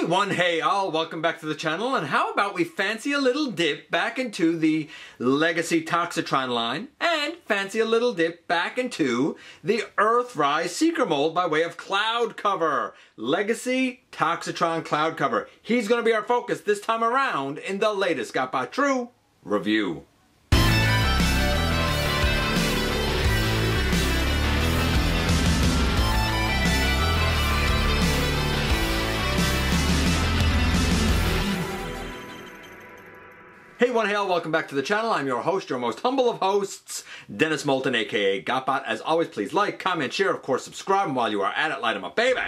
One hey all, welcome back to the channel, and how about we fancy a little dip back into the Legacy Toxitron line, and fancy a little dip back into the Earthrise Seeker mold by way of Cloudcover. Legacy Toxitron Cloudcover. He's going to be our focus this time around in the latest GotBot True review. Hey one hail, welcome back to the channel. I'm your host, your most humble of hosts, Dennis Moulton, aka GotBot. As always, please like, comment, share, of course subscribe, and while you are at it, light 'em up, baby!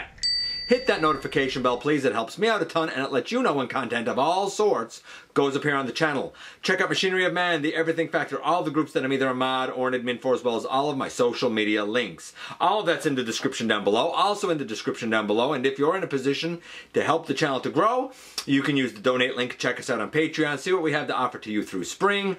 Hit that notification bell, please. It helps me out a ton, and it lets you know when content of all sorts goes up here on the channel. Check out Machinery of Man, the Everything Factor, all the groups that I'm either a mod or an admin for, as well as all of my social media links. All of that's in the description down below, also in the description down below, and if you're in a position to help the channel to grow, you can use the donate link. Check us out on Patreon, see what we have to offer to you through spring.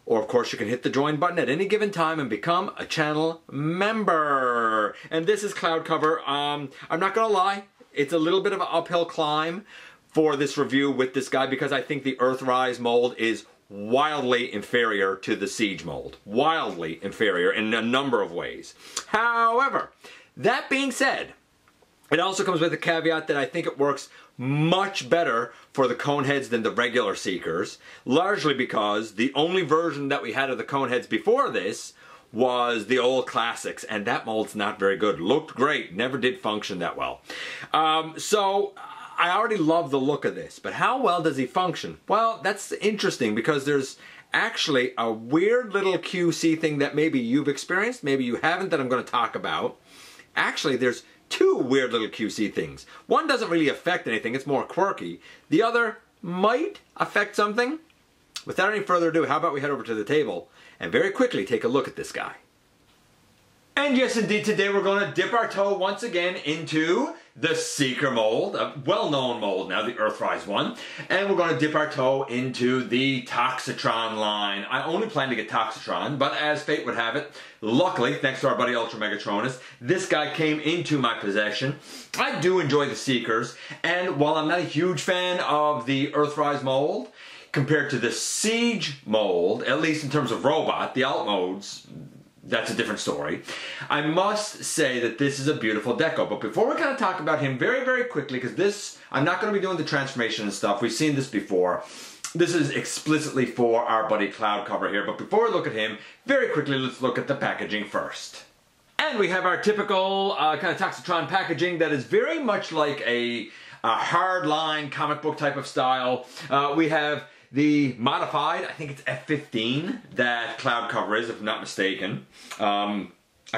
Or, of course, you can hit the join button at any given time and become a channel member. And this is Cloudcover. I'm not going to lie, it's a little bit of an uphill climb for this review with this guy because I think the Earthrise mold is wildly inferior to the Siege mold. Wildly inferior in a number of ways. However, that being said, it also comes with a caveat that I think it works much better for the coneheads than the regular Seekers, largely because the only version that we had of the coneheads before this was the old classics, and that mold's not very good. Looked great, never did function that well. So I already love the look of this, but how well does he function? Well, that's interesting because there's actually a weird little QC thing that maybe you've experienced, maybe you haven't, that I'm going to talk about. Actually, there's two weird little QC things. One doesn't really affect anything, it's more quirky. The other might affect something. Without any further ado, how about we head over to the table and very quickly take a look at this guy. And yes, indeed, today we're going to dip our toe once again into the Seeker mold, a well-known mold now, the Earthrise one. And we're going to dip our toe into the Toxitron line. I only plan to get Toxitron, but as fate would have it, luckily, thanks to our buddy Ultra Megatronus, this guy came into my possession. I do enjoy the Seekers, and while I'm not a huge fan of the Earthrise mold, compared to the Siege mold, at least in terms of robot, the alt modes, that's a different story. I must say that this is a beautiful deco, but before we kind of talk about him very, very quickly, because this, I'm not going to be doing the transformation and stuff, we've seen this before. This is explicitly for our buddy Cloudcover here, but before we look at him, very quickly let's look at the packaging first. And we have our typical kind of Toxitron packaging that is very much like a hardline comic book type of style. We have the modified, I think it's F15 that Cloudcover is, if I'm not mistaken. I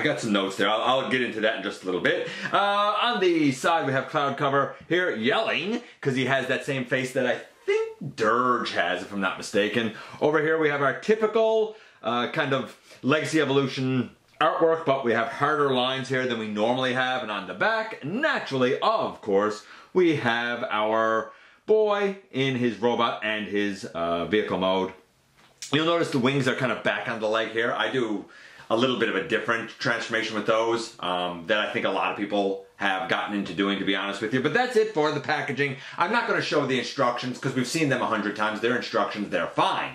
got some notes there. I'll get into that in just a little bit. On the side we have Cloudcover here yelling, because he has that same face that I think Dirge has, if I'm not mistaken. Over here we have our typical kind of Legacy Evolution artwork, but we have harder lines here than we normally have. And on the back, naturally, of course, we have our boy in his robot and his vehicle mode. You'll notice the wings are kind of back on the leg here. I do a little bit of a different transformation with those that I think a lot of people have gotten into doing, to be honest with you. But that's it for the packaging. I'm not going to show the instructions because we've seen them 100 times. Their instructions, they're fine.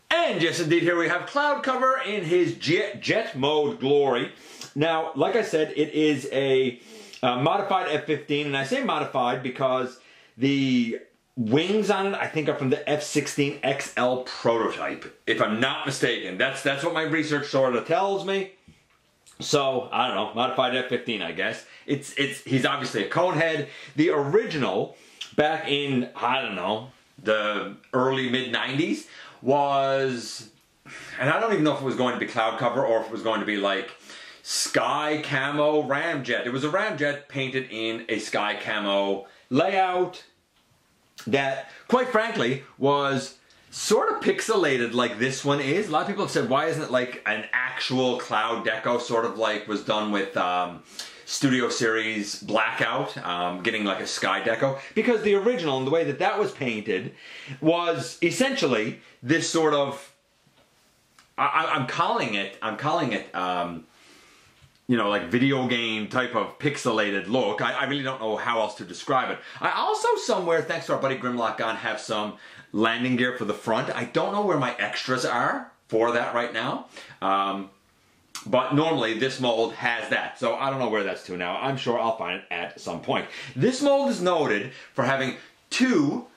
And yes, indeed, here we have Cloudcover in his jet mode glory. Now, like I said, it is a modified F15, and I say modified because the wings on it, I think, are from the F16 XL prototype, if I'm not mistaken. That's what my research sort of tells me. So, I don't know, modified F15, I guess. He's obviously a conehead. The original, back in, I don't know, the early mid-90s, was, and I don't even know if it was going to be Cloudcover or if it was going to be like sky camo ramjet. It was a ramjet painted in a sky camo layout that, quite frankly, was sort of pixelated like this one is. A lot of people have said, why isn't it like an actual cloud deco, sort of like was done with Studio Series Blackout, getting like a sky deco? Because the original, and the way that that was painted, was essentially this sort of, I'm calling it you know, like video game type of pixelated look. I really don't know how else to describe it. I also somewhere, thanks to our buddy Grimlock Gun, have some landing gear for the front. I don't know where my extras are for that right now. But normally this mold has that, so I don't know where that's to now. I'm sure I'll find it at some point. This mold is noted for having two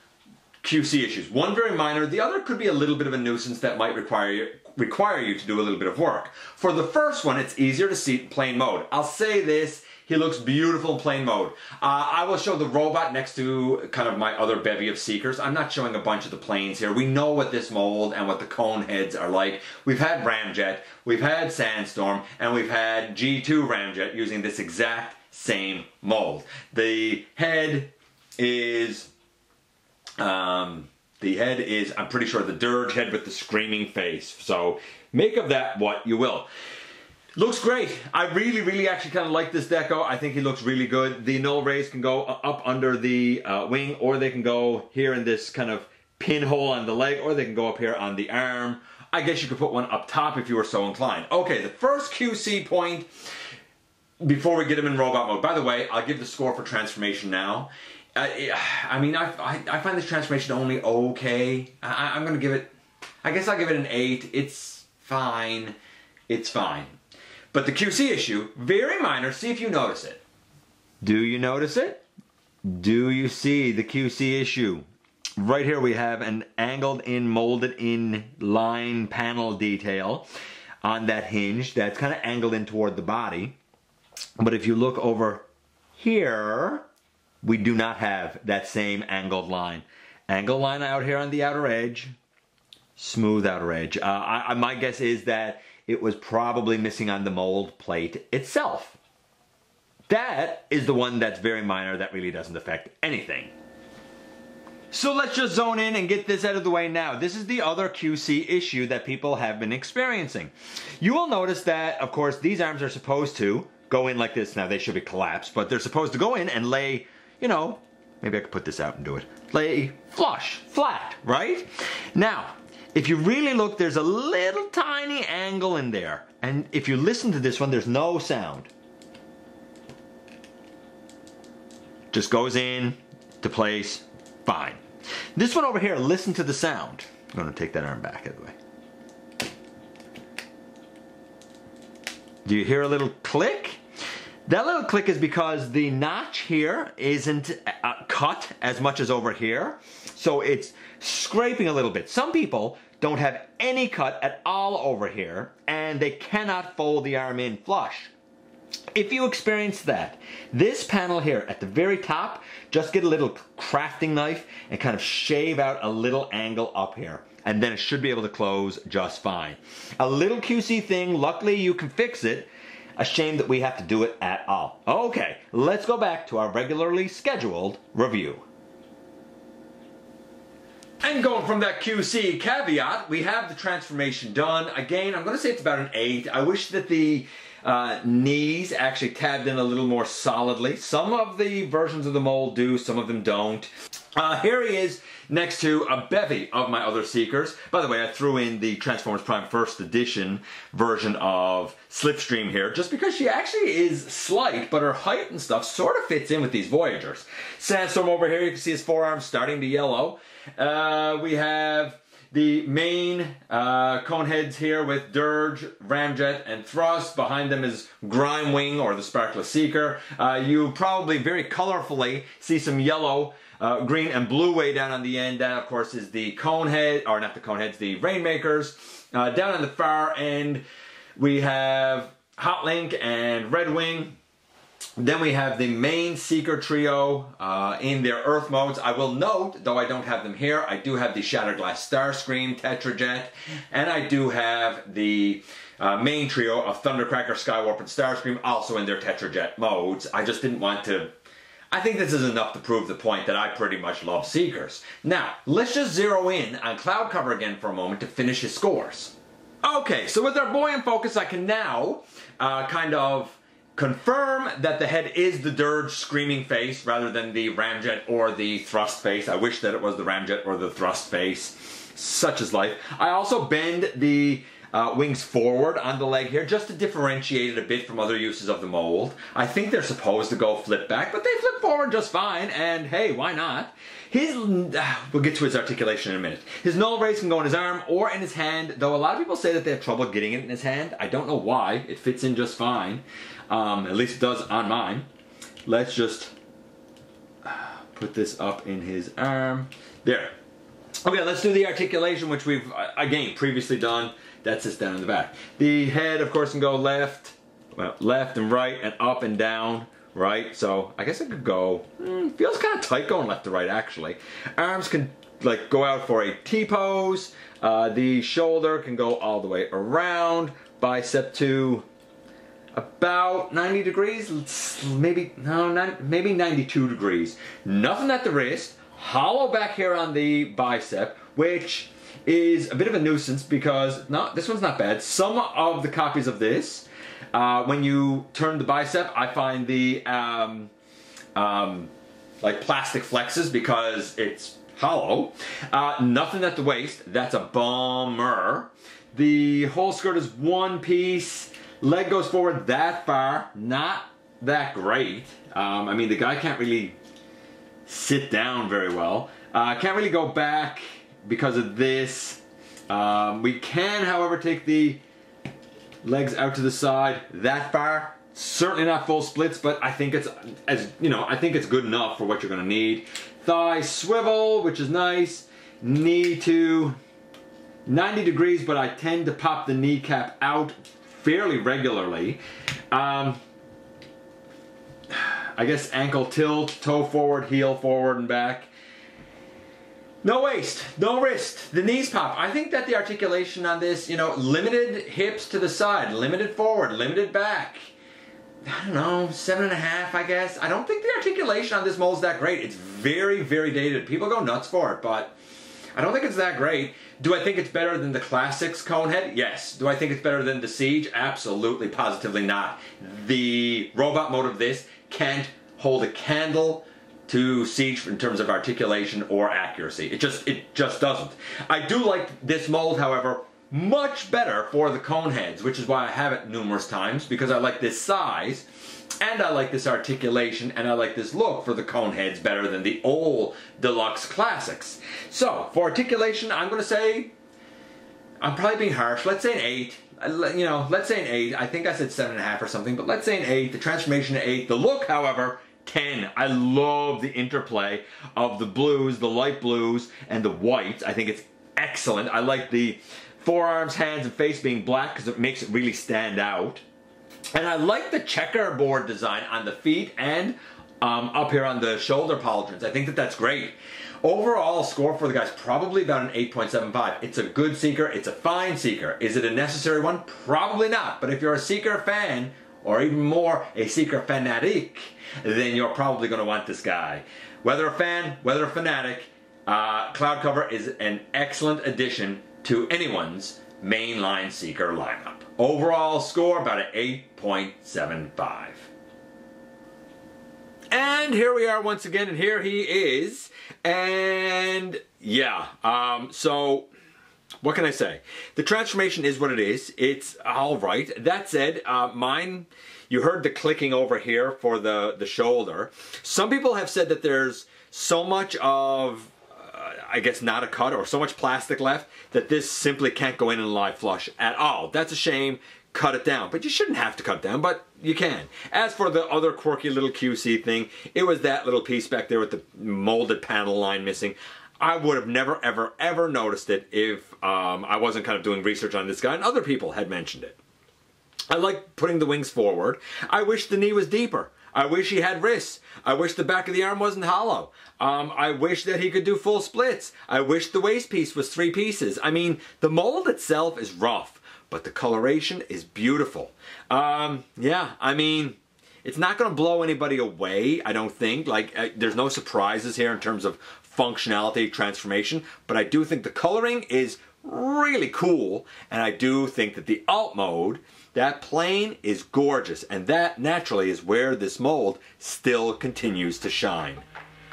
QC issues. One very minor, the other could be a little bit of a nuisance that might require you to do a little bit of work. For the first one, it's easier to see in plain mode. I'll say this, he looks beautiful in plain mode. I will show the robot next to kind of my other bevy of Seekers. I'm not showing a bunch of the planes here. We know what this mold and what the cone heads are like. We've had Ramjet, we've had Sandstorm, and we've had G2 Ramjet using this exact same mold. The head is, I'm pretty sure, the dirge head with the screaming face. So make of that what you will. Looks great. I really actually kind of like this deco. I think he looks really good. The null rays can go up under the wing, or they can go here in this kind of pinhole on the leg, or they can go up here on the arm. I guess you could put one up top if you were so inclined. Okay, the first QC point before we get him in robot mode. By the way, I'll give the score for transformation now. I mean, I find this transformation only okay. I'm going to give it, I guess I'll give it an 8. It's fine. It's fine. But the QC issue, very minor. See if you notice it. Do you notice it? Do you see the QC issue? Right here we have an angled in, molded in line panel detail on that hinge that's kind of angled in toward the body. But if you look over here, we do not have that same angled line. Angled line out here on the outer edge, smooth outer edge. My guess is that it was probably missing on the mold plate itself. That is the one that's very minor, that really doesn't affect anything. So let's just zone in and get this out of the way now. This is the other QC issue that people have been experiencing. You will notice that, of course, these arms are supposed to go in like this. Now, they should be collapsed, but they're supposed to go in and lay, you know, maybe I could put this out and do it. Lay flush, flat, right? Now, if you really look, there's a little tiny angle in there. And if you listen to this one, there's no sound. Just goes in to place, fine. This one over here, listen to the sound. I'm going to take that arm back out of the way. Do you hear a little click? That little click is because the notch here isn't cut as much as over here. So it's scraping a little bit. Some people don't have any cut at all over here, and they cannot fold the arm in flush. If you experience that, this panel here at the very top, just get a little crafting knife and kind of shave out a little angle up here, and then it should be able to close just fine. A little QC thing, luckily you can fix it. A shame that we have to do it at all. Okay, let's go back to our regularly scheduled review. And going from that QC caveat, we have the transformation done. Again, I'm going to say it's about an 8. I wish that the knees actually tabbed in a little more solidly. Some of the versions of the mold do, some of them don't. Here he is next to a bevy of my other Seekers. By the way, I threw in the Transformers Prime First Edition version of Slipstream here, just because she actually is slight, but her height and stuff sort of fits in with these Voyagers. Sandstorm over here, you can see his forearm starting to yellow. We have the main cone heads here with Dirge, Ramjet, and Thrust. Behind them is Grimewing, or the Sparkless Seeker. You probably very colorfully see some yellow, green, and blue way down on the end. That, of course, is the cone head, or not the cone heads, the Rainmakers. Down on the far end, we have Hotlink and Redwing. Then we have the main Seeker trio in their Earth modes. I will note, though I don't have them here, I do have the Shatterglass Starscream Tetrajet, and I do have the main trio of Thundercracker, Skywarp, and Starscream also in their Tetrajet modes. I just didn't want to... I think this is enough to prove the point that I pretty much love Seekers. Now, let's just zero in on Cloudcover again for a moment to finish his scores. Okay, so with our boy in focus, I can now kind of confirm that the head is the Dirge screaming face rather than the Ramjet or the Thrust face. I wish that it was the Ramjet or the Thrust face. Such is life. I also bend the wings forward on the leg here, just to differentiate it a bit from other uses of the mold. I think they're supposed to go flip back, but they flip forward just fine, and hey, why not? We'll get to his articulation in a minute. His null rays can go in his arm or in his hand, though a lot of people say that they have trouble getting it in his hand. I don't know why. It fits in just fine. At least it does on mine. Let's just put this up in his arm. There. Okay, let's do the articulation, which we've, again, previously done. That's this down in the back. The head, of course, can go left and right, and up and down, right? So I guess it could go, feels kind of tight going left to right, actually. Arms can like go out for a T-pose. The shoulder can go all the way around. Bicep to about 90 degrees, maybe 92 degrees. Nothing at the wrist. Hollow back here on the bicep, which is a bit of a nuisance because, no, this one's not bad. Some of the copies of this, when you turn the bicep, I find the like plastic flexes because it's hollow. Nothing at the waist. That's a bummer. The whole skirt is one piece. Leg goes forward that far. Not that great. I mean, the guy can't really sit down very well. Can't really go back because of this. We can, however, take the legs out to the side that far. Certainly not full splits, but I think it's I think it's good enough for what you're going to need. Thigh swivel, which is nice. Knee to 90 degrees, but I tend to pop the kneecap out fairly regularly. I guess ankle tilt, toe forward, heel forward and back. No waist, no wrist, the knees pop. I think that the articulation on this, limited hips to the side, limited forward, limited back. I don't know, 7.5, I guess. I don't think the articulation on this mold is that great. It's very, very dated. People go nuts for it, but I don't think it's that great. Do I think it's better than the Classics conehead? Yes. Do I think it's better than the Siege? Absolutely, positively not. The robot mode of this can't hold a candle to Siege in terms of articulation or accuracy. It just doesn't. I do like this mold, however, much better for the coneheads, which is why I have it numerous times, because I like this size, and I like this articulation, and I like this look for the coneheads better than the old Deluxe Classics. So, for articulation, I'm going to say, I'm probably being harsh, let's say an 8. Let's say an 8. I think I said 7.5 or something, but let's say an 8. The transformation to 8. The look, however, 10. I love the interplay of the blues, the light blues, and the whites. I think it's excellent. I like the forearms, hands, and face being black because it makes it really stand out. And I like the checkerboard design on the feet and up here on the shoulder pauldrons. I think that that's great. Overall score for the guy's probably about an 8.75. It's a good Seeker. It's a fine Seeker. Is it a necessary one? Probably not. But if you're a Seeker fan, or even more, a Seeker fanatic, then you're probably going to want this guy. Whether a fan, whether a fanatic, Cloudcover is an excellent addition to anyone's mainline Seeker lineup. Overall score about an 8.75. And here we are once again, and here he is. And yeah, so what can I say? The transformation is what it is. It's all right. That said, mine, you heard the clicking over here for the shoulder. Some people have said that there's so much of, I guess, not a cut or so much plastic left that this simply can't go in and lie flush at all. That's a shame. Cut it down. But you shouldn't have to cut it down, but you can. As for the other quirky little QC thing, it was that little piece back there with the molded panel line missing. I would have never, ever, ever noticed it if I wasn't kind of doing research on this guy and other people had mentioned it. I like putting the wings forward. I wish the knee was deeper. I wish he had wrists. I wish the back of the arm wasn't hollow. I wish that he could do full splits. I wish the waist piece was 3 pieces. I mean, the mold itself is rough, but the coloration is beautiful. Yeah, I mean, it's not going to blow anybody away, I don't think. Like, there's no surprises here in terms of functionality, transformation, but I do think the coloring is really cool, and I do think that the alt mode, that plane, is gorgeous, and that naturally is where this mold still continues to shine.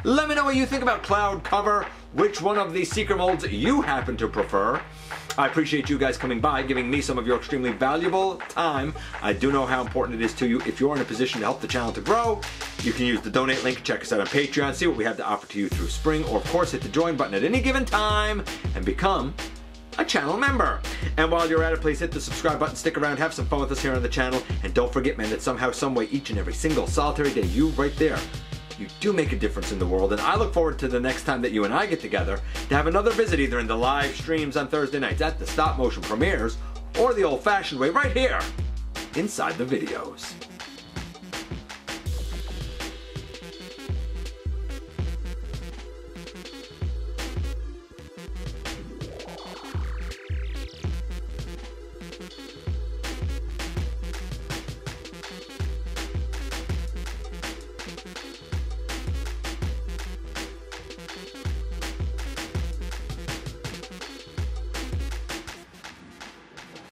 Let me know what you think about Cloudcover, which one of these secret molds you happen to prefer. I appreciate you guys coming by, giving me some of your extremely valuable time. I do know how important it is to you. If you're in a position to help the channel to grow, you can use the donate link, check us out on Patreon, see what we have to offer to you through spring, or of course hit the join button at any given time and become a channel member. And while you're at it, please hit the subscribe button, stick around, have some fun with us here on the channel, and don't forget, man, that somehow, someway, each and every single solitary day, you right there, you do make a difference in the world. And I look forward to the next time that you and I get together to have another visit, either in the live streams on Thursday nights, at the stop motion premieres, or the old fashioned way right here inside the videos.